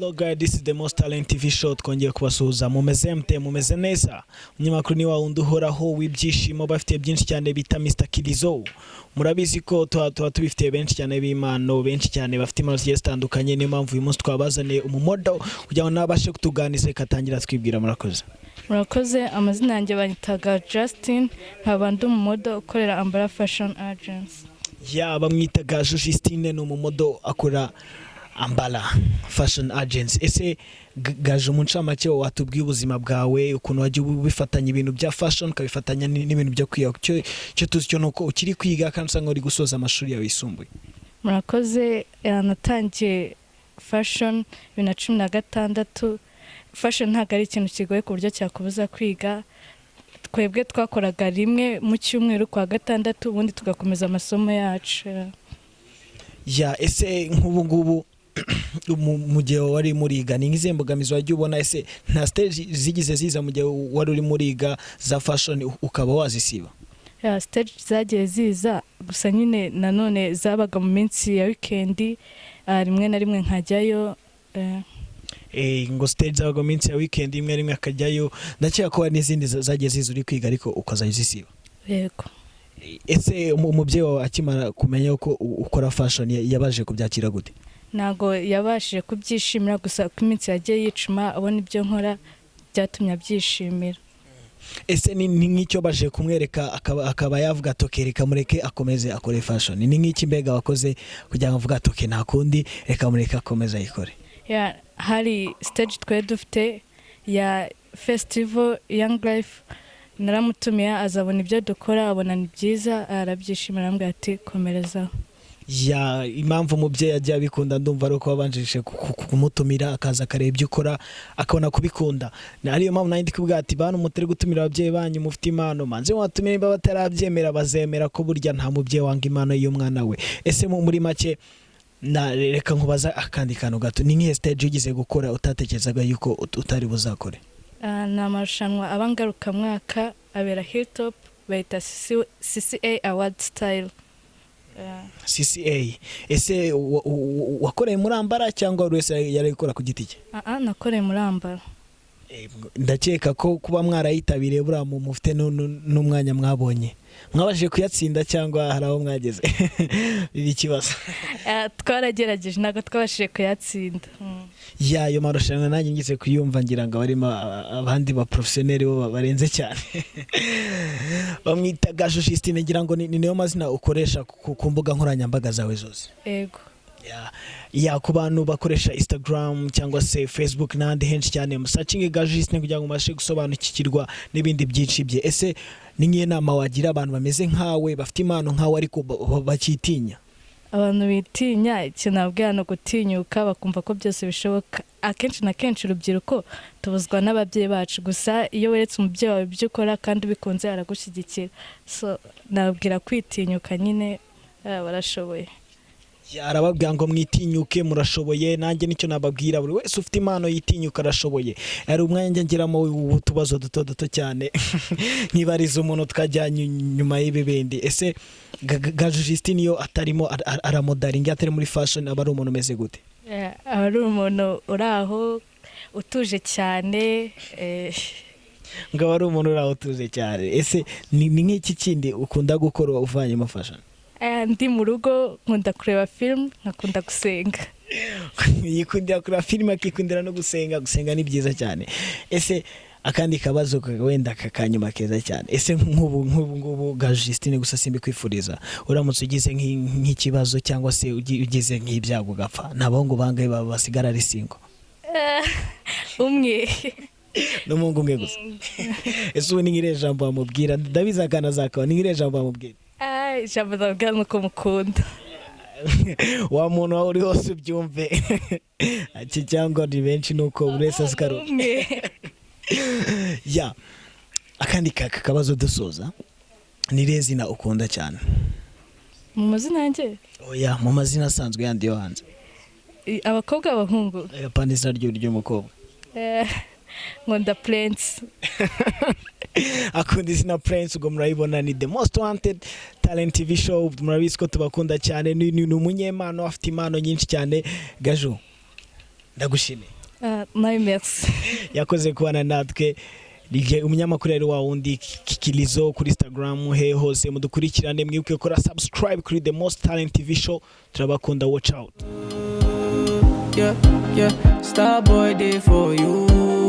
Hello guys, this is the Most Talent TV show. Twongeye kubasuhuza, mumeze mte, mumeze neza. Umunyamakuru ni wa wundi uhoraho w'ibyishimo bafite byinshi cyane bita Mr Kilizo. Murabizi ko tuba tubifite benshi cyane b'imano, benshi cyane bafite impano zigiye zitandukanye. Niyo mpamvu uyu munsi twabazaniye umumodo kugira ngo nabashe kutuganiza ikatangira twibwira. Murakoze, amazina yanjye banyitaga Justin, nkaba ndi umumodo ukorera Umbrella Fashion Agency. Ya bamwitaga Justine, ni umumodo akora Umbrella Fashion Agency. Ese gaje umuncamake watubwiye ubuzima bwawe, ukuntu wagiye ubifatanya ibintu bya fashion kabifatanya n'ibintu byo kwiga. Cyo tuzi cyo nuko ukiri kwiga kandi usanga uri gusoza amashuri yawe yisumbuye. Murakoze, natangiye fashion 2016. Fashion ntabwo ari ikintu kigoye ku buryo cyakubuza kwiga. Twebwe twakoraga rimwe mu cyumweru kwa gatandatu, ubundi tugakomeza amasomo yacu. Ya ese nk'ubu ngubu mu gihe wari muriga ni nk'izihe mbogamizi wagiye ubona? Ese nta stage zigize ziza mu gihe wari uri muriga za fashion ukaba wazisiba? Ya stage zagiye ziza, gusa nyine nanone zabaga mu minsi ya weekend, rimwe na rimwe nkajyayo. Ngo stage zabaga mu minsi ya weekend, rimwe rimwe akajyayo. Ndakeka ko hari n'izindi zagiye ziza uri kwiga ariko ukazayizisiba. Yego. Ese umubyeyi wawe akimara kumenya ko ukora fashion yabaje kubyakira gute? Ntago yabashije kubyishimira, gusa ku minsi yagiye yicuma abona ibyo nkora byatumye abyishimira. Ese ni nk'icyo baje kumwereka akaba yavuga ati reka mureke akomeze akore fashion? Ni nk'iki mbega wakoze kugira ngo avuga ati nta kundi reka mureke akomeze ayikore? Ya hari stage twe dufite ya festival Young Life, naramutumiye azabona ibyo dukora, abona ni byiza, arabyishimira, arambwira ati komerezaho. Ya impamvu umubyeyi ajya abikunda ndumva ari uko wabanjije kumutumira akaza akareba ibyo ukora akabona kubikunda. Ariyo mpamvu nandi kubwira ati bantu mutari gutumira ababyeyi banyu mufite impano, manze watumira niba batarabyemera bazemera ko burya nta mubyeyi wanga impano y'umwana we. Ese muri make reka nkubaza akandi kantu gato, ni nk'ihe stage ugize gukora utatekerezaga yuko utari buzakore? Ni amarushanwa abangarukamwaka abera Hilltop, bayita CCA Award Style. CCA. Ese wakoreye muri Umbrella cyangwa buri wese yari gukora ku giti cye? Nakoreye muri Umbrella. Ndakeka ko kuba mwarayitabiriye buriya mufite n'umwanya mwabonye, mwabashije kuyatsinda cyangwa hari aho mwageze? Biri kibazo. Twaragerageje ntabwo twabashije kuyatsinda. Yayo marushanwa nanjye ngize kuyumva ngira ngo barimo abandi ba professionnel bo barenze cyane. Bamwita Justine, ngira ngo ni niyo mazina ukoresha ku mbuga nkoranyambaga zawe zose? Yego. Ya ku bantu bakoresha Instagram cyangwa se Facebook n'andi henshi cyane musearching Justine kugira ngo mubashe gusobanukirwa n'ibindi byinshi bye. Ese ni nk'iyo nama wagira abantu bameze nkawe bafite impano nkawe ariko bakitinya? Abantu bitinya, ikintu nabwira no gutinyuka bakumva ko byose bishoboka. Akenshi na kenshi urubyiruko tubuzwa n'ababyeyi bacu, gusa iyo weretse umubyeyi wawe ibyo ukora kandi bikunze aragushyigikira. So nabwira kwitinyuka, nyine barashoboye. Arababwira ngo mwitinyuke murashoboye. Nanjye nicyo nababwira, buri wese ufite impano yitinyuka arashoboye. Ari umwanya ngiramo utubazo duto cyane nkibariza umuntu twajyanye nyuma y'ibibindi. Ese Justine iyo atarimo aramodaringa, atari muri fashion, aba ari umuntu umeze gute? Aba ari umuntu uraho utuje cyane. Ngo ari umuntu uraho utuje cyane. Ese ni nk'iki kindi ukunda gukora uvanyemo fashion? Ndi mu rugo nkunda kureba film, nkakunda gusenga. Yikundira kureba film akikundira no gusenga. Gusenga ni byiza cyane. Ese akandi kabazo wenda kakanyuma keza cyane. Ese nk'ubu Justine, gusa simbi kwifuriza, uramutse ugize nk'ikibazo cyangwa se ugize nk'ibyago gapfa, nabahungu bangaye basigara ari single? Umwe. N'umuhungu umwe gusa? Ese ubu ni nk'ire jambo bamubwira? Ndabizi akana zakawa, ni nk'ire jambo bamubwira? Ijambo ndabwira nuko mukunda. Wa muntu wawe uri hose ubyumve. Ati cyangwa ni benshi nuko buri wese asikaro. Ya akandi kabazo dusoza, ni rezina ukunda cyane? Mu mazina yanjye? Oya, mu mazina asanzwe yandi yo hanze. Abakobwa abahungu? Pandisa ry'umukobwa. Nkunda Prince. Akunda izina Prince, ubwo murayibona ni The Most Wanted Talent TV show. Murabizi ko tubakunda cyane, ni umunyempano afite impano nyinshi cyane. Gaju, ndagushimiye. nawe merci. Yakoze kubana natwe umunyamakuru rero wa wundi Kikilizo kuri Instagram he hose mudukurikirane mwibuke gukora subscribe kuri The Most Talent TV show turabakunda watch out. Yeah, Starboy day for you.